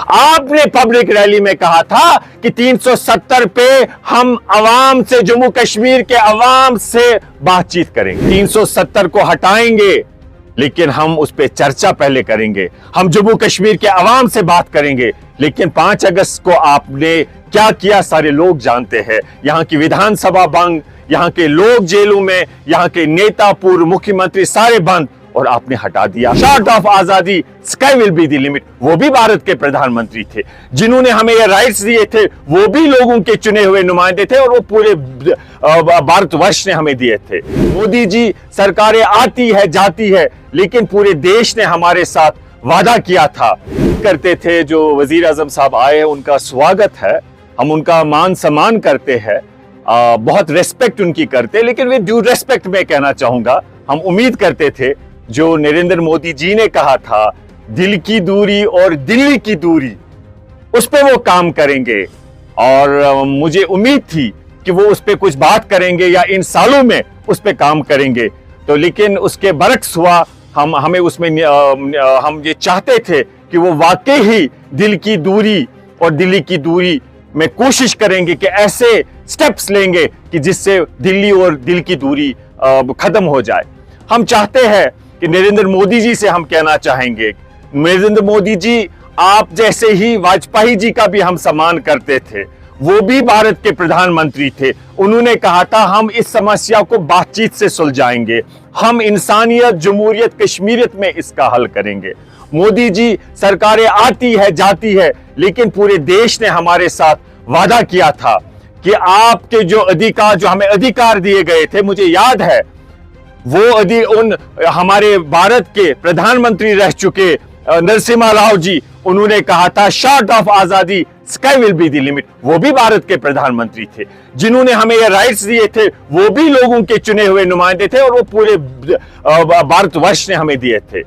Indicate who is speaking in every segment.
Speaker 1: आपने public rally में कहा था कि 370 पे हम अवाम से, जम्मू कश्मीर के अवाम से बातचीत करेंगे, 370 को हटाएंगे, लेकिन हम उस पर चर्चा पहले करेंगे। हम जम्मू कश्मीर के अवाम से बात करेंगे। लेकिन 5 अगस्त को आपने क्या किया सारे लोग जानते हैं। यहां की विधानसभा बंद, यहां के लोग जेलों में, यहां के नेता, पूर्व मुख्यमंत्री सारे बंद, और आपने हटा दिया। शॉर्ट ऑफ आजादी, sky will be the limit. वो भी भारत के प्रधानमंत्री थे, जिन्होंने हमें ये राइट्स दिए थे, वो भी लोगों के चुने हुए नुमाइंदे थे, और वो पूरे भारतवर्ष ने हमें दिए थे। मोदी जी, सरकारें आती है जाती है, लेकिन पूरे देश ने हमारे साथ वादा किया था करते थे। जो वजीर आजम साहब आए, उनका स्वागत है, हम उनका मान सम्मान करते हैं, बहुत रेस्पेक्ट उनकी करते, लेकिन वे ड्यू रेस्पेक्ट में कहना चाहूंगा, हम उम्मीद करते थे जो नरेंद्र मोदी जी ने कहा था, दिल की दूरी और दिल्ली की दूरी, उस पे वो काम करेंगे। और मुझे उम्मीद थी कि वो उस पे कुछ बात करेंगे या इन सालों में उस पे काम करेंगे। तो लेकिन उसके बरक्स हुआ। हमें उसमें हम ये चाहते थे कि वो वाकई ही दिल की दूरी और दिल्ली की दूरी में कोशिश करेंगे कि ऐसे स्टेप्स लेंगे कि जिससे दिल्ली और दिल की दूरी खत्म हो जाए। हम चाहते हैं कि नरेंद्र मोदी जी से हम कहना चाहेंगे, नरेंद्र मोदी जी, आप जैसे ही वाजपेयी जी का भी हम सम्मान करते थे, वो भी भारत के प्रधानमंत्री थे। उन्होंने कहा था हम इस समस्या को बातचीत से सुलझाएंगे, हम इंसानियत, जमहूरियत, कश्मीरियत में इसका हल करेंगे। मोदी जी, सरकारें आती है जाती है, लेकिन पूरे देश ने हमारे साथ वादा किया था कि आपके जो अधिकार, जो हमें अधिकार दिए गए थे, मुझे याद है वो उन हमारे भारत के प्रधानमंत्री रह चुके नरसिम्हा राव जी, उन्होंने कहा था शॉर्ट ऑफ आजादी, sky will be the limit. वो भी भारत के प्रधानमंत्री थे, जिन्होंने हमें ये राइट्स दिए थे, वो भी लोगों के चुने हुए नुमाइंदे थे, और वो पूरे भारतवर्ष ने हमें दिए थे।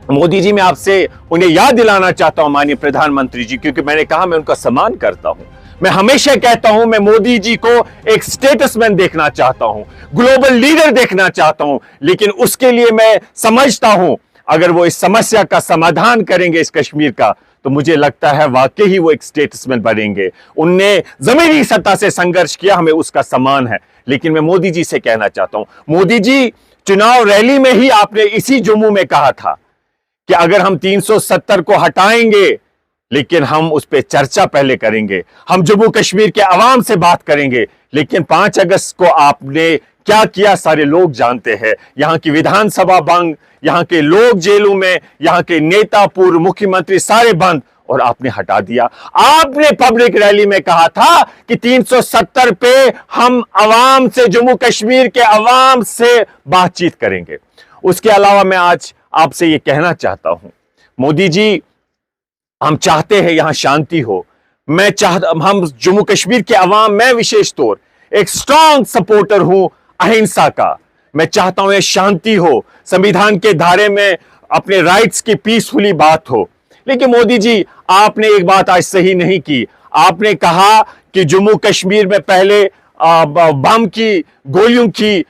Speaker 1: मोदी जी, मैं आपसे उन्हें याद दिलाना चाहता हूं, माननीय प्रधानमंत्री जी, क्योंकि मैंने कहा मैं उनका सम्मान करता हूं। मैं हमेशा कहता हूं मैं मोदी जी को एक स्टेटसमैन देखना चाहता हूं, ग्लोबल लीडर देखना चाहता हूं, लेकिन उसके लिए मैं समझता हूं अगर वो इस समस्या का समाधान करेंगे इस कश्मीर का, तो मुझे लगता है वाकई ही वो एक स्टेटसमैन बनेंगे। उनने जमीनी सत्ता से संघर्ष किया, हमें उसका सम्मान है। लेकिन मैं मोदी जी से कहना चाहता हूं, मोदी जी, चुनाव रैली में ही आपने इसी जम्मू में कहा था कि अगर हम 370 को हटाएंगे, लेकिन हम उस पर चर्चा पहले करेंगे, हम जम्मू कश्मीर के अवाम से बात करेंगे। लेकिन 5 अगस्त को आपने क्या किया सारे लोग जानते हैं। यहां की विधानसभा बंद, यहां के लोग जेलों में, यहां के नेता, पूर्व मुख्यमंत्री सारे बंद, और आपने हटा दिया। आपने पब्लिक रैली में कहा था कि 370 पे हम अवाम से, जम्मू कश्मीर के अवाम से बातचीत करेंगे। उसके अलावा मैं आज आपसे यह कहना चाहता हूं, मोदी जी, हम चाहते हैं यहां शांति हो। हम जम्मू कश्मीर के अवाम, मैं विशेष तौर एक स्ट्रांग सपोर्टर हूं अहिंसा का। मैं चाहता हूं ये शांति हो, संविधान के धारे में अपने राइट्स की पीसफुली बात हो। लेकिन मोदी जी, आपने एक बात आज सही नहीं की। आपने कहा कि जम्मू कश्मीर में पहले बम की, गोलियों की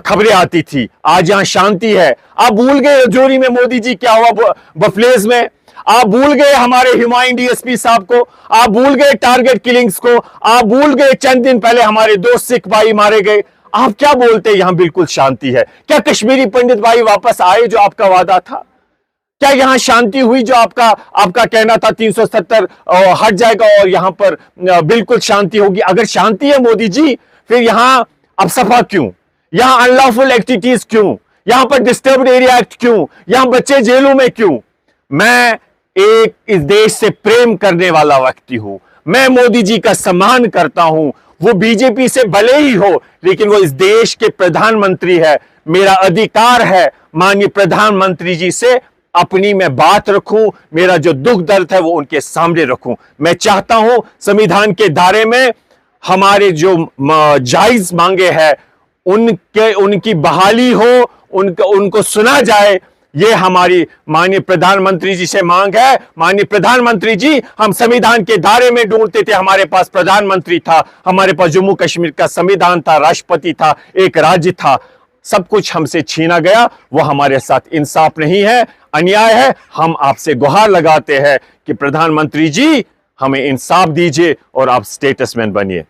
Speaker 1: खबरें आती थी, आज यहां शांति है। आप भूल गए रजौरी में मोदी जी क्या हुआ, बफलेज में। आप भूल गए हमारे हुमायूं डीएसपी साहब को, आप भूल गए टारगेट किलिंग्स को, आप भूल गए चंद दिन पहले हमारे 2 सिख भाई मारे गए। आप क्या बोलते यहां बिल्कुल शांति है? क्या कश्मीरी पंडित भाई वापस आए जो आपका वादा था? क्या यहां शांति हुई जो आपका कहना था 370 हट जाएगा और यहां पर बिल्कुल शांति होगी? अगर शांति है मोदी जी, फिर यहां अब सफा क्यों? यहां अनलॉफुल एक्टिविटीज क्यों? यहां पर डिस्टर्ब्ड एरिया एक्ट क्यों? यहां बच्चे जेलों में क्यों? मैं एक इस देश से प्रेम करने वाला व्यक्ति हूं। मैं मोदी जी का सम्मान करता हूं। वो बीजेपी से भले ही हो, लेकिन वो इस देश के प्रधानमंत्री है। मेरा अधिकार है माननीय प्रधानमंत्री जी से अपनी मैं बात रखूं, मेरा जो दुख दर्द है वो उनके सामने रखूं। मैं चाहता हूं संविधान के दायरे में हमारे जो जायज मांगे हैं उनकी बहाली हो, उनको सुना जाए। ये हमारी माननीय प्रधानमंत्री जी से मांग है। माननीय प्रधानमंत्री जी, हम संविधान के दायरे में ढूंढते थे, हमारे पास प्रधानमंत्री था, हमारे पास जम्मू कश्मीर का संविधान था, राष्ट्रपति था, एक राज्य था। सब कुछ हमसे छीना गया, वो हमारे साथ इंसाफ नहीं है, अन्याय है। हम आपसे गुहार लगाते हैं कि प्रधानमंत्री जी हमें इंसाफ दीजिए और आप स्टेटसमैन बनिए।